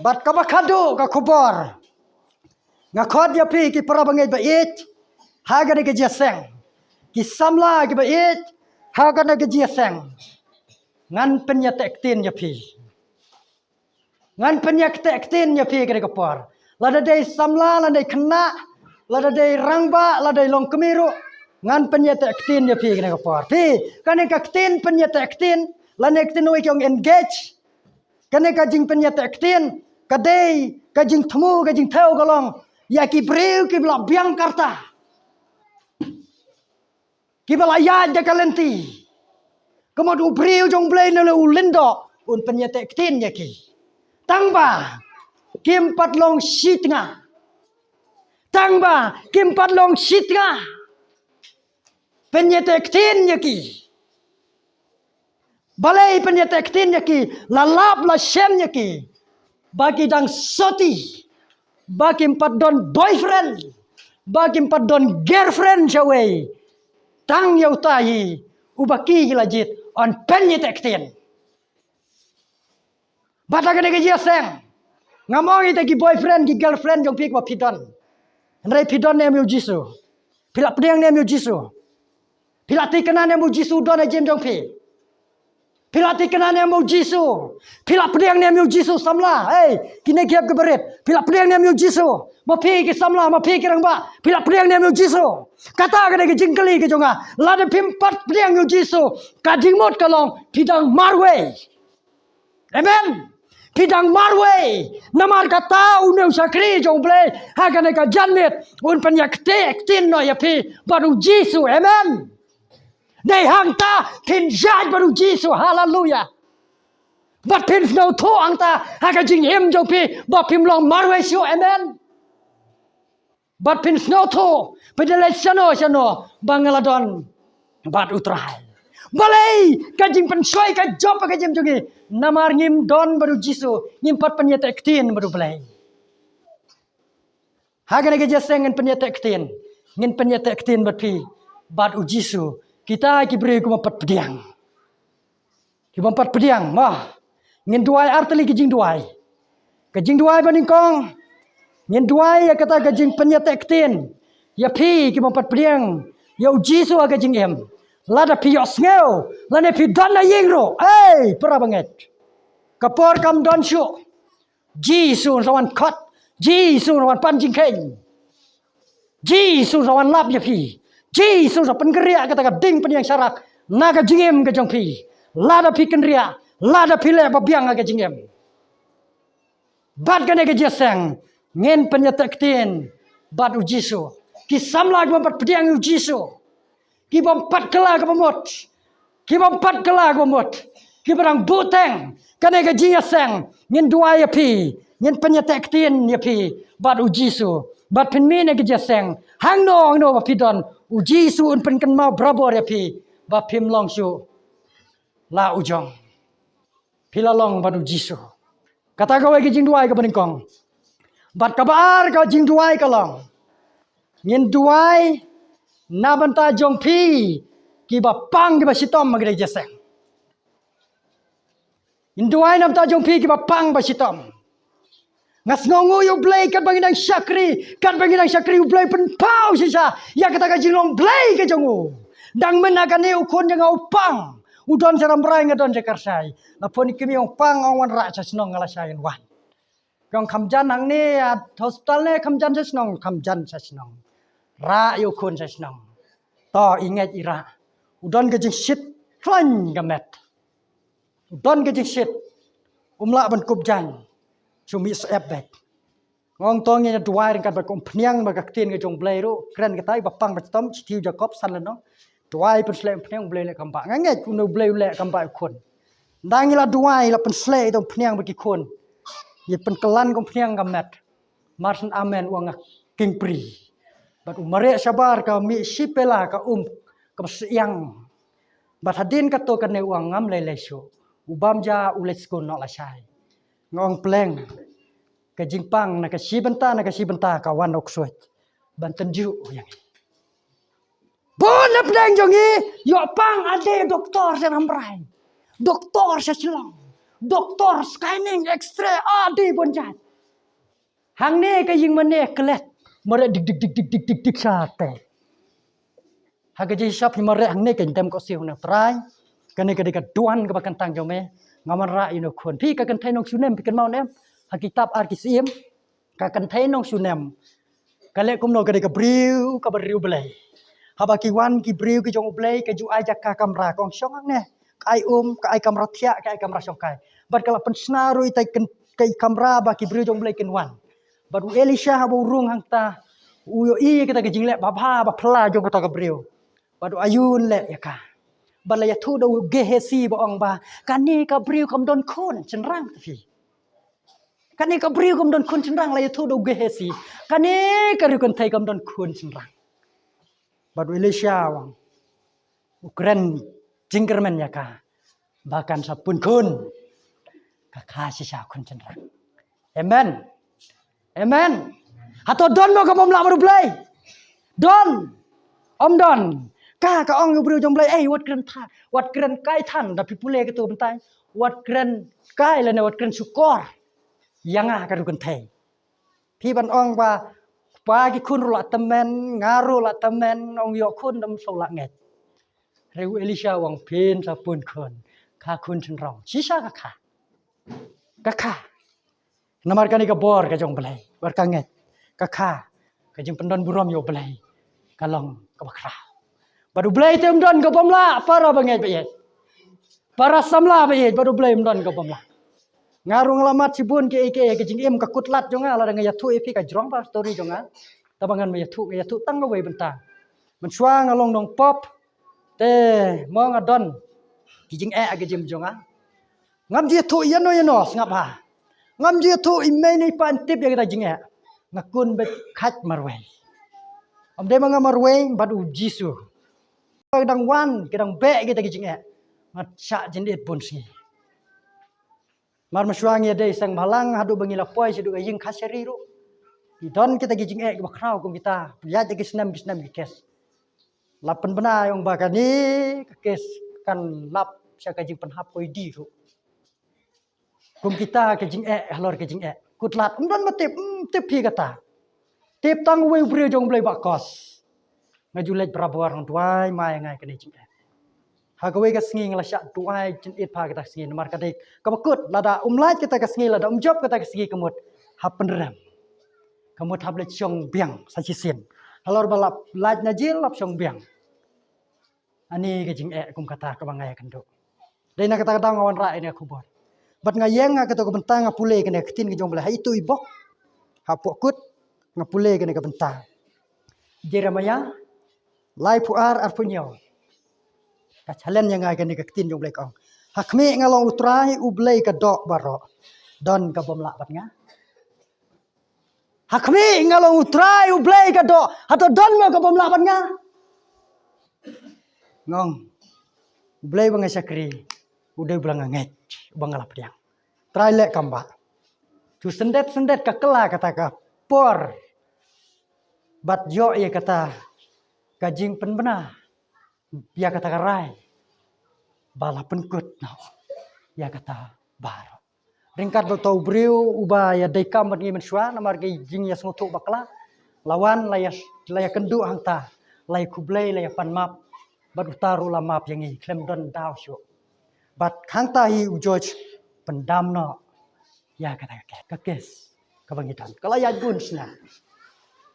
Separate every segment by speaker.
Speaker 1: Bat kabakado ka kubor. Ngakod ya pi ki para bangai bait. Haga de geseng. Ki samla ki bait. Haga de geseng. Ngan penya tektin ya pi. Ngan penya tektin ya pi ke kupor. Lada de samla lada kena. Lada de rangba lada long kemiru. Ngan penya tektin ya pi ke kupor. Pi kane kaktin penya tektin. Lada tektin oi kyong engage. Kane kajing penya tektin. Kadai kajing temu kajing tau galong ya ki breu ki bla biang karta ki bla ya jakalenti kemodu breu jong blai na ulindo un penyetek tin ya ki tangba kim pat long sitnga tangba kim pat long sitnga penyetek tin ya ki Balai penyetek tin yaki, lalap la shem yaki. Bagi dang soti, bagi empat don boyfriend, bagi empat don girlfriend jawai. Tang yau tahi, ubaki gilajit on penyetek tin. Batakan ke dia seng. Ngamong ite ki boyfriend ki girlfriend jong pik wa pidon. Nrai pidon ne miu jisu. Pila pedang ne miu jisu. Pila tikana ne miu jisu don ne jem jong pi. Pila tikana ne miu jisu. Pila pedang ne miu jisu samla. Hey, kine giap ke berit. Pila pedang ne miu jisu. Ma pi ki samla, ma pi ki rang ba. Pila pedang ne miu jisu. Kata ke ke jingkali ke jonga. Lade pimpat pedang miu jisu. Ka jingmot kalong pidang marwe. Amen. Pidang marwe, namar kata uneu sakri jong ble, hagane ka janmet, un penyakte tin no ya pi baru Jisu, amen. Nei hangta pin jaj baru Jisu, haleluya. Bat pin no to angta haga jing him jong pi, bat pin long marwe shu, amen. Bat pin no to, pedele sano bangaladon bat utrai. Balai kajing pensoi ka job ka jem jogi namar ngim don baru Jisu ngim pat penyetek tin baru balai hagane ke jaseng ngin penyetek tin ngin penyetek tin bat pi bat u Jisu kita ki beri ku pat pediang ki pat pediang mah ngin duai arteli kajing duai baning kong ngin duai ya kata kajing penyetek tin ya pi ki pat pediang ya u Jisu kajing em lada piyos ngeu, lane pi don na yingro, pera banget. Kapor kam don syu, Jisu rawan kot, Jisu rawan panjing keng, Jisu rawan lap ya pi, Jisu rawan pengeria kata ding pen yang syarak, naga jingem ke jong pi, lada pi kenria, lada pi le babiang ke jingem. Bad kene ke jeseng, ngen penyetek tin, bad u Jisu, kisam lag mempat pediang u Jisu. Kibam pat kela ke pemut. Kibam pat kela ke pemut. Kibarang buteng. Kane ke jia seng. Ngin dua ya pi. Ngin penyetek tin ya pi. Bat u Jisu. Bat penmine ke jia seng. Hang no bapidon. U Jisu un penken mau brabor ya pi. Bat pim long su. La ujong. Pila long bat u Jisu. Kata gawe ke jing duai ke peningkong. Bat kabar ke jing duai ke long. Ngin duai. Na banta jong pi ki ba pang ki ba sitom magre jeseng induai nam ta jong pi ki ba pang ba sitom ngas ngongu yu blai kat bangin syakri u blai pen pau sisa ya kata ka jinglong blai ke jongu dang menakan ni ukun jang au pang udon saram rai ngadon jekarsai lapon kimi ong pang awan ra sa snong ngala sain wan kong kamjan hang ni hospital ne kamjan sa snong kamjan sa snong ra yu kun sa snong to ingat ira udon ke jing sit klan gamet udon ke jing sit umla ban kubjan sumi sebek ngong tong nya duai ringkat ba kom pniang ba kaktin ke jong blai ru kren ke tai ba pang ba tom chitiu jakob san no duai pen slem pniang blai le kamba nganget kuno blai le kamba kun dangila duai la pen slei tom pniang ba ki kun ye pen kelan kom pniang gamet marsen amen uang king pri bat umare sabar ka mi sipela ka ka siang bat hadin ka to ka ne uang ngam le su ubam ja ules ko no la sai ngong pleng ka jingpang na ka sibenta ka wan ok suet banten ju yang bon na pleng jongi yo pang ade doktor sa ramrai doktor sa silang doktor scanning x-ray ade bonjat hang ne ka ying mane klet mare dik sate haga ji shop ni mare hang ne kan tem ko siu na trai kan ne ka de duan ka bakan tang jome ngaman ra ino khon pi ka kan thai nong sunem pi kan mau nem ha kitab ar kisim ka kan thai nong sunem ka le kum no ka de ka briu ka briu blai ha ba ki wan ki briu ki jong blai ka ju ai jak ka kamera kong shong ang ne kai ka ai kamera thia ka ai kamera shong kai bat kala pen snaru tai kan kai kamera ba ki briu jong blai ken wan baru Elisha habu urung hangta uyo i kita ke jingle baba ba phla jong ka briu baru ayun le ya ka bala ya thu do gehesi ba ong ba kani ka briu kam don khon chenrang fi kani ka briu kam don khon chenrang la ya thu do gehesi kani ka ru kan thai kam don khon chenrang baru Elisha wang ukren jingkermen ya ka bahkan sapun kun kakasi siya kun cenderang. Amen. Amen. Atau don mo kabom la marublay. Don. Om don. Ka ong ubru jong blay wat kren tha. Wat kren kai than da pipule ke tu bentai. Wat kren kai la ne wat kren syukur. Yang ka rukun thai. Pi ban ong ba pagi kun la temen ngaru la temen ong yo kun dam so la nget. Reu Elisha wang pin sapun kun. Ka kun cenderang. Sisa ka. Ka. Namar kani ka bor ka jong blay. War ka nget. Ka jeng pendon burom yo blay. Kalong ka bakra. Baru blay tem don ka bomla para banget bayet. Para samla bayet baru blay don ka bomla. Ngaru ngalamat sibun ke jeng em ka kutlat jonga la nga yatu epi ka jrong pa story jonga. Tabangan me yatu tang ka we benta. Mensuang along dong pop te mo ngadon jeng ke jeng jonga. Ngam dia tu yano ngap ha. Ngam dia tu imei ni pantip ya kita jeng ngakun bet khat marway. Om de manga marway badu jisu. Kadang wan, kadang be kita jeng ngat syak jendit pun si. Mar mesuang ya dei sang malang hadu bangi lapoi sidu jeng khaseri ro. Idon kita jeng ke bakrau kum kita. Ya de kisnam kes. Lapan bena yang bakani kes kan lap syak jeng penhap koi di ro. Kum kita ke jeng halor ke jeng kutlat umdan matip tip pi kata. Tip tang we bre jong blai bakos. Ngajulet berabor orang tuai mai ngai kene jeng Hagawe ka sengi ngalasyak tuai jendit pa kita sengi namar kadek kabakut lada umlait kita ka sengi lada umjob kita ka sengi kemut hap penderam. Kemut hap le chong biang sajisin. Halor balap lait najil lap chong biang. Ani ke jeng kum kata ka bangai kendo. Dai na kata kata ngawan ra ini aku buat. Bat ngayeng ngaketo ka bentang ngapule kene ketin ke jong belah itu ibok. Hapok kut ngapule kene ka bentang. Jeremia lai puar arpunyo. Ka chalen yang ngai kene ka ketin jong blek ong. Hakmi ngalong utrai ublei ka dok baro. Don ka bomla bat nga. Hakmi ngalong utrai ublei ka dok atau don mo ka bomla bat nga. Ngong. Ublei bang sakri. Udai bulang nget. Bang ngalap diang. Trai lek kamba. Tu sendet ka kela kata ka por. Bat yo ye kata kajing penbena. Ya kata karai. Bala penkut no. Ya kata baro. Ringkat betau briu uba ya dekam bat ngi mensua namar ge jing ya smutu bakla. Lawan laya kendu hangta. Laya kublai laya pan map. Bat utaru la map yang i klem don daw syo. Bat hangta hi ujoj pendam no. Ya kata kakes kebangitan. Kalau ya gunsna.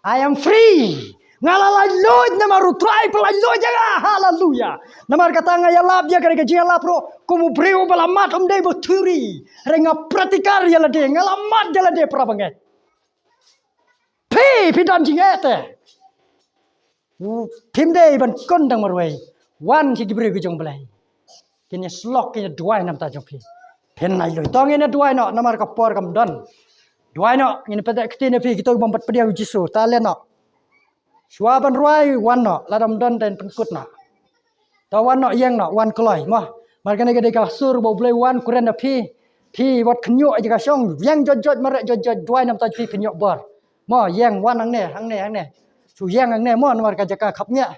Speaker 1: I am free. Ngalalay Lord na marutray pala Lord jaga hallelujah. Namar kata nga yalap ya kare gaji yalap ro kumubreu balamat umday boturi renga pratikar yalade ngalamat yalade prabanget. Pidan jingete. Pimday ban kondang marway. Wan si gibreu gujong belai. Kini slok kini duai nam ta jong pi. Pen nai loy tong ini duai no namar kapor kam don. Duai no ini pada ketine pi kita bombat pedia jisu talen no. Suaban ruai wan no ladam don dan penkut no. Tawan no yang no wan keloi mah. Markane gede kasur bau blai wan kuren pi wat kenyuk aja kasong yang jojot marek jojot duai nam ta pi kenyuk bor. Mo yang wan ang ne. Su yang ang ne mo namar ka jaka khapnya.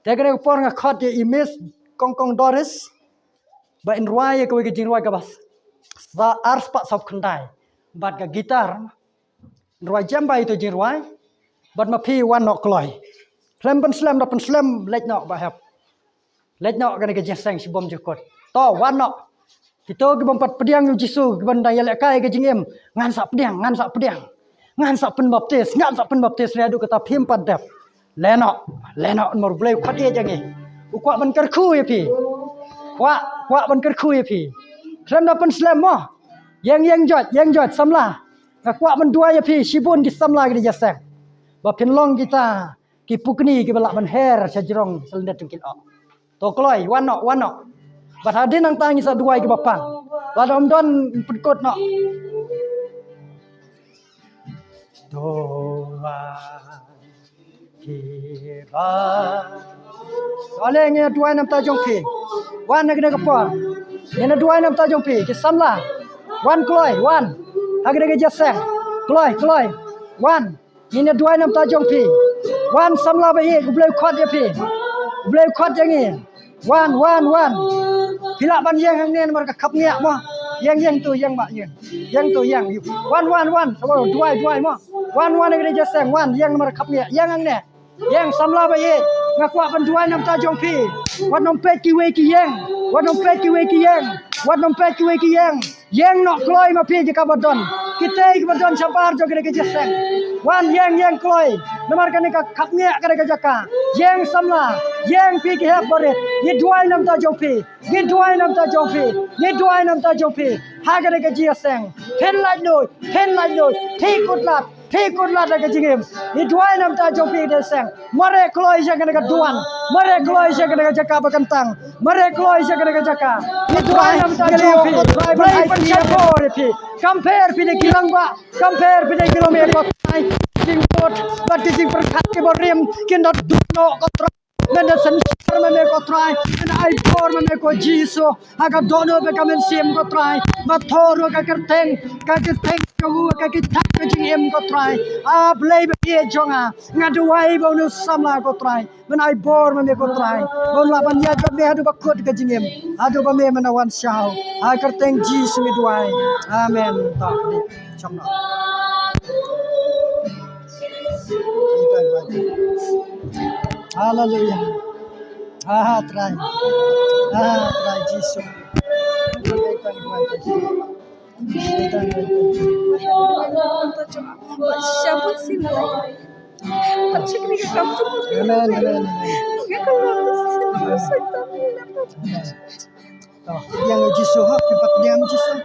Speaker 1: Te gede por nga khot ye image kong Doris. Ba in ruai ko ge jing ruai ka bas. Sa ars pak sop kendai. Bat ka gitar. Ruai jamba itu jing ruai. Bat ma pi wan nok kloi. Klem pen slam lek nok ba hap. Lek nok gane ke jeseng si bom jekot. To wan nok. Kita ke bompat pediang yu jisu ban daya lek kai ke jingem ngan sak pediang. Ngan sak pen baptis le adu kata pim padap. Lenok mor blai khat ye jangi. Ukwa ban kerku ye pi. Kwa ban kerku ye pi. Klem da pen slam mo. Yang jot samla. Ngakwa ban dua ye pi sibun di samla ke jeseng. Bapin long kita kipukni ke balak menher sajrong selendet tungkil ok. To kloi wanok. Bat hadin nang tangi sa duai ke bapang. Ladom don penkut no. Doa kira. Oleh nge duai nam tajong pi. Wan kena kepor. Yana dua nam ta jong pi ki samla. Wan kloi wan. Hagre ke jaseng. Kloi wan. Yana dua nam ta jong pi. Wan samla ba ye bleu khot ya pi. Bleu khot yang ni. Wan. Hila ban yang hang nen mar ka khap ngia mo. Yang tu yang mak yang. Yang tu yang. Wan. Sabar dua mo. Wan ke jaseng wan yang mar khap ngia. Yang hang ne. Yang samla ba ye ngakwa ban dua nam ta jong pi. Wan nom pe ki we ki yang. Wan nom pe ki we ki yang. Yang nok kloi ma pi jika badon. Kita badon sabar jo ke jaseng. Wan yang kloi. Namar kan ka khap ngia ke jaka. Yang samla. Yang pi ki hep boret. Ye dua nam ta jong pi. Ye dua nam ta jong pi. Ha ke jaseng. Pen lai loi. Thi kut lat ke jingim. Ye dua nam ta jong pi jaseng. Mare kloi ja ke duan. Mare kloi ja ke jaka bakantang. Mare kloi ja ke jaka. Ye dua nam ta jong pi. Play pen sapor pi. Compare pi de kilang ba. Compare pi de kilometer. Jing tot. Bat jing perkat ke borim. Kin dot duno ko Nanda sensor me ko try, and I for me ko jiso. Aga dono be kamen sim ko try. Mathoro ka kerteng ko ka kitak ka jing ko try. A play be ye jonga. Ngadu wai bonus samla ko try. When I bore me ko try. Bon la ban ya ka me hadu bakut ka jing Adu ba me manawan shao. A kerteng jiso me duai. Amen. Tak di chomna. Hallelujah. Try Jesus. Yang Jesus ha tempat diam Jesus.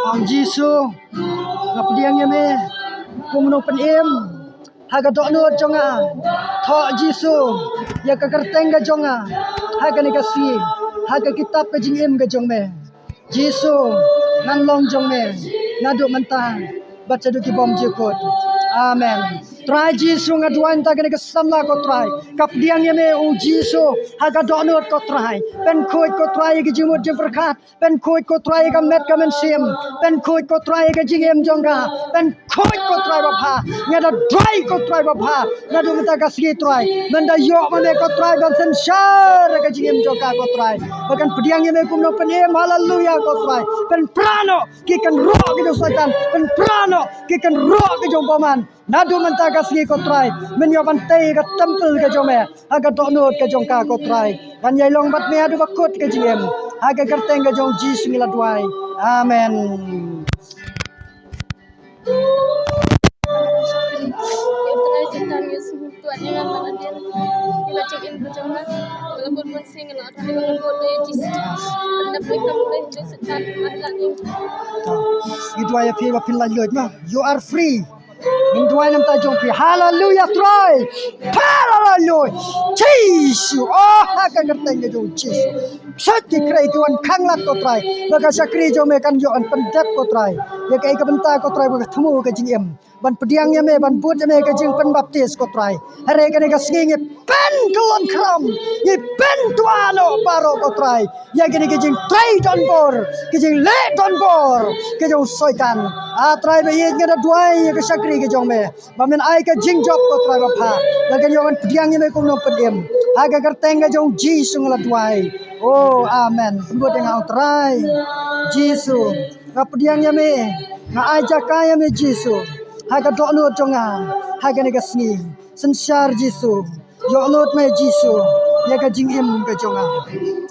Speaker 1: Ang Jesus. Ngap diamnya me. Kumno penem. Haga dokno jonga. Tho Jisu. Ya ka kerteng ga jonga. Haga ni kasi. Haga kitab ka jingim ga jong me. Jisu nan long jong me. Nadu mentang. Baca du ki bom jikut. Amen. Try Jisu ngaduan ta ga samla ko try. Kap diang ye me u Jisu. Haga dokno ko try. Pen khoi ko try ga jimut jim perkat. Pen khoi ko try ga met ka men sim. Pen khoi ko try ga jingim jonga. Pen khoi ko try ba pha. Ngada dry ko try ba pha. Nadu mata ka sgi try. Menda yo mane ko try ban sen shar ga jingim jonga ko try. Bahkan pediang ye me kumno penem haleluya ko try. Pen prano ki kan ro ga satan. Pen prano ki kan ro ga jong paman. Nadu menta ka sgi ko try. Men yo ban te ga temple ga jong me. Aga dokno ka jong ka ko try. Ban yai long bat me adu bakut ka jingim. Aga kerteng ga jong Jesus ngila duai. Amen. You are free. Minduai nam ta jong pi. Hallelujah try. Hallelujah. Jesus. Oh, hakan kerteng ga jong Jesus. Sakti krai tuan khanglat ko try. Baga sakri jong me kan yo an pendep ko try. Ya kai ka benta ko try baga themu ka jingem. Ban pediang ya me ban put me ka jing pen baptis ko try. Hare ka ne ka singi pen kolon kram. Ye pen tuano paro ko try. Ya gini ka jing try don bor. Ka jing le don bor. Ka jong soitan. A try be ye ngada duai ka sakri ka jong me. Ba men ai ka jing job ko try ba pha. Da ka yo an pediang ya me ko no pedem. Aga kerteng ka jong Jesus ngala duai. Oh, amen. Tunggu dengan try. Jesus. Ngapediang ya me. Ngajak kaya me Jesus. Haga dokno jonga. Haga ne gasni. Sensar Jesus. Yo lot me Jesus. Ya ka jingim ka jonga.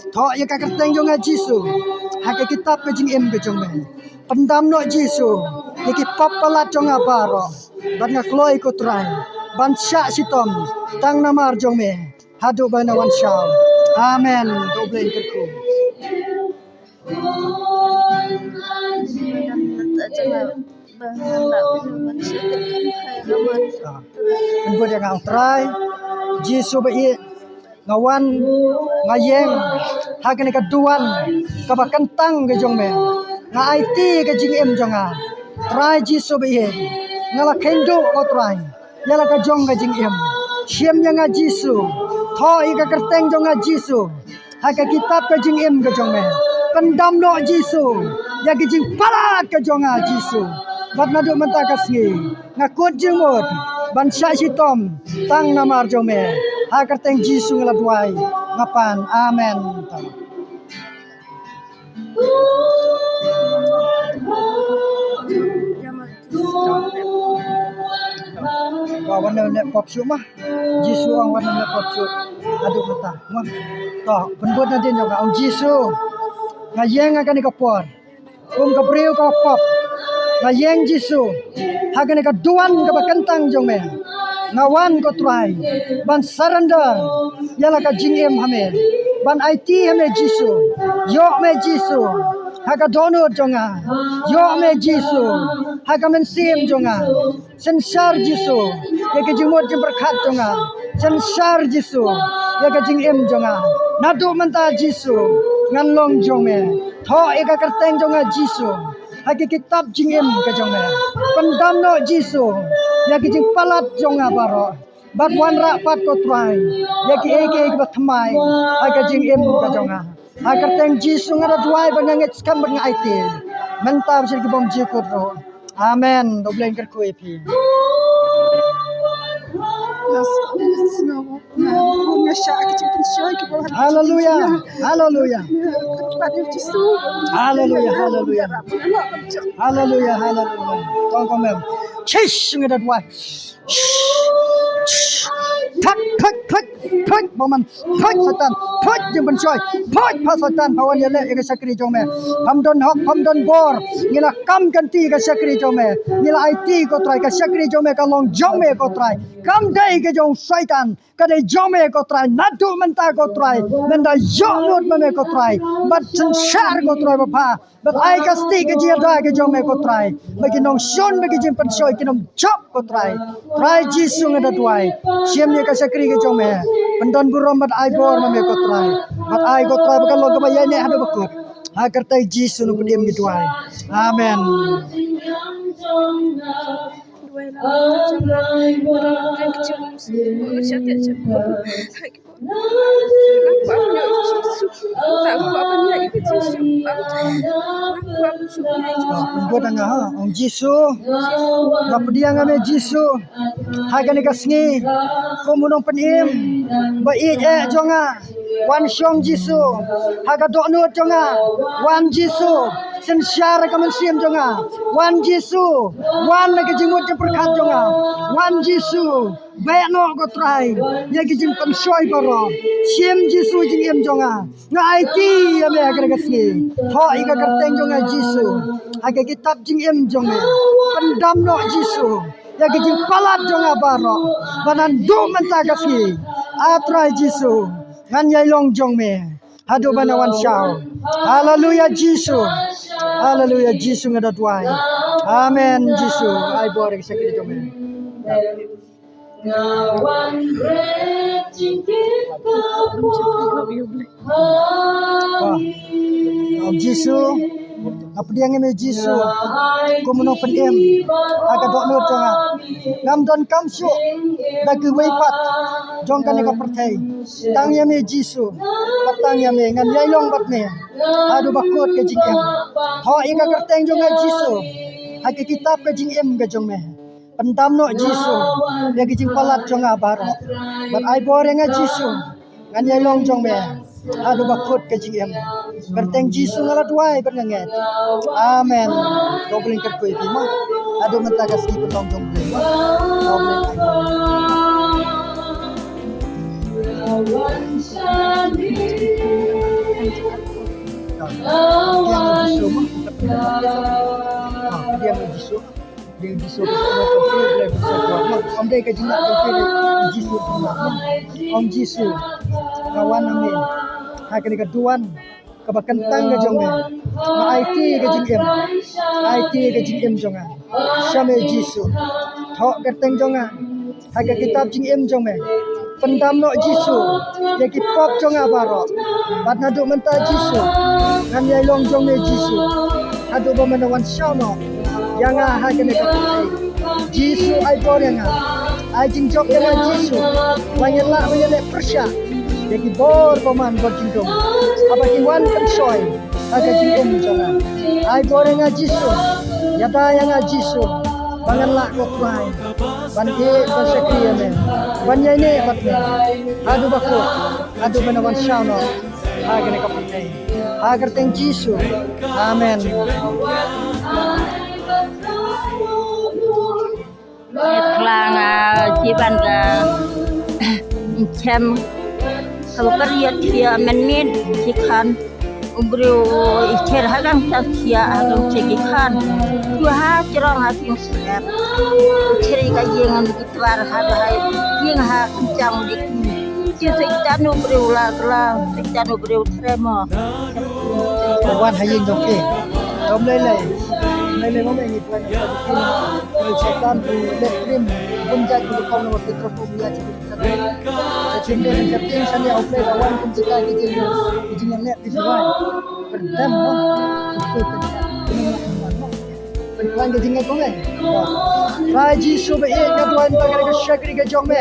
Speaker 1: Tho ya ka kerteng jonga Jesus. Haga kitab ka jingim ka jonga. Pendam no Jesus. Ya ki papalat jonga baro. Ban ngakloi ko try. Ban syak sitom. Tang namar jong me. Hadu bana wan syam. Amen. Doble kerku. Menurut yang ang try, Jisu bai ngawan ngayeng hagen ka duan ka bakantang ke jong me nga IT ke jing em jonga try Jisu bai ngala kendo ko try yala ka jong ka jing em siam nya nga Jisu tho i ka kerteng jonga Jisu ha ka kitab ka jing em ke jong me pendam no Jisu ya ki jing palat ka jonga Jisu bat na do menta ka sngi ngakut jingmut ban sya sitom tang namar jome ha kerteng Jisu ngala duai ngapan amen. Kawan nak pop shoot mah Jisu ang wan nak pop shoot aduh kata mah toh penbuat nanti juga ang Jisu ngayeng akan ikapor kapriu ka pop ngayeng Jisu hagan ikaduan ka bakantang jome ngawan ko try ban surrender yala ka jingem hame ban IT hame Jisu yo me Jisu haga donor jonga yo me Jisu haga mensim jonga sensar Jisu ya ke jingmot jing berkat jonga sensar Jisu ya ke jingem jonga nadu menta Jisu ngan long jome tho eka kerteng jonga Jisu hagi kitab jingem ke jonga pendam no Jisu ya ke jing palat jonga baro bat wan ra pat ko try ya ke eke ke thamai haga jingem ke jonga agar teng Jisu ngara duai banangit skam bang IT menta bisir ke bom jikut ro amen doblen ker ko epi haleluya haleluya haleluya haleluya haleluya haleluya tong komem chish ngada duai thak thak thak thak boman thak satan thak jeng bencoy thak pa satan pawan yale ega sakri jome pamdon bor ngila kam ganti ga sakri jome ngila IT ko try ga sakri jome ka long jome ko try kam dai ga jong satan ka dai jome ko try nadu menta ko try menda yonut mame ko try but sanshar ko try bapa but ai ka sti ga jia da ga jome ko try bagi nong shon bagi jeng pencoy kinom job ko try Jisu ngada duai siam ye ka sakri ga jome pendon burom bat ai bor mame ko try bat ai ko try bakal lo ga bayai ne hada bakut ha kertai Jisu nu pediem gi duai amen Buat angah ong Jisu ngapediang ame Jisu hagan kasngi komunong penim ba jonga wan syong Jisu haga doknut jonga wan Jisu sensyara kamansiam jonga wan Jisu wan lagi jimut perkat jonga wan Jisu baik no go try ya gijim pensoy baro sim Jisu jingem jonga na IT ya me agar kasngi ho iga kerteng jonga Jisu aga kitab jingem jonga pendam no Jisu ya gijim palat jonga baro banan du menta kasngi atrai Jisu ngan yai long jong me hadu banawan syau haleluya Jisu ngada tuai amen Jisu ai bore sakri jong me ngawan red jingkit Jisu apa dia ngeme Jisu komunong pendem aga dok nur jonga ngam don kamsu bagi weipat jong kan ka pertai tang yame Jisu patang yame ngan yailong bat me adu bakut ke jingem ho inga kerteng jonga Jisu haki kitab ke jingem ke jong me pendam no Jisu ya ki jing palat jonga baro bat ai borenga Jisu ngan yailong jong me adu bakut ke jingem kerteng Jisu ngala duai bernanget amen dobling kerkui bima adu mentaga ski pelong jong me dobling dia Jisu om dai ka jinga Jisu om Jisu kawan ame hakan ka duan ka bakantang ka jong ma IT ka jingem jonga same Jisu tho kerteng jonga haga kitab jingem jong me pendam no Jisu ya ki pop jonga baro bat nadu menta Jisu ngan yai long jong me Jisu adu ba manawan syamo yang hagan ka Jisu ai borenga ai jingjok dengan Jisu wanyela persya jadi bor paman bor jingjok apa ki wan kan soy aga jing jangan ai goreng jisu yada yang jisu bangan la ko kwai ban e ban sakri amen ban ye ne bat ne adu bako adu banawan shauno aga ne kapate agar teng jisu amen
Speaker 2: Klang jiban ka chem kalau kerja dia menmin sikan umbriu ikhir hagang tasya hagang cekikan dua cerong hakim sedap ceri kajian kitwar hada hai yang ha kencang dik sekitan umbriu la sekitan umbriu tremo
Speaker 1: wan hayin doke dom lele mo mengi tuan setan tu letrim punja tu kau no tetrofobia cinde kerting sani ople lawan kunjika kijing yang net diwan perdam no Tuan kijing ko ngai Raji sube e ka tuan pagar ka shakri ka jong me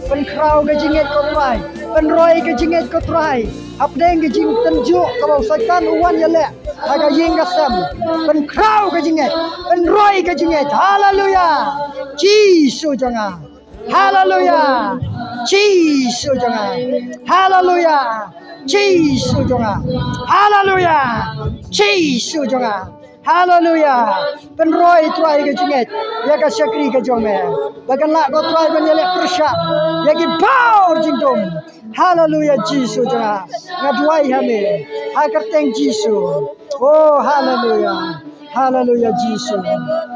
Speaker 1: pen krau ka jinget ko try pen roi ka jinget ko try apdeng ka jing tenju ka bau setan uwan ya le aga ying ka sam pen krau ka jinget pen roi ka jinget haleluya Jisu jangan haleluya Jisu jangan haleluya Jisu jangan haleluya Jisu jangan haleluya penroi tuai ke jinget ya ka syakri ke jome bagan la ko tuai ban yele persya ya ki power jingdom haleluya Jisu jangan ngaduai hame hakarteng Jisu oh haleluya haleluya Jisu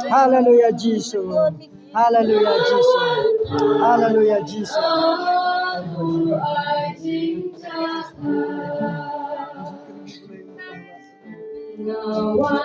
Speaker 1: haleluya Jisu haleluya Jisu haleluya Jisu No one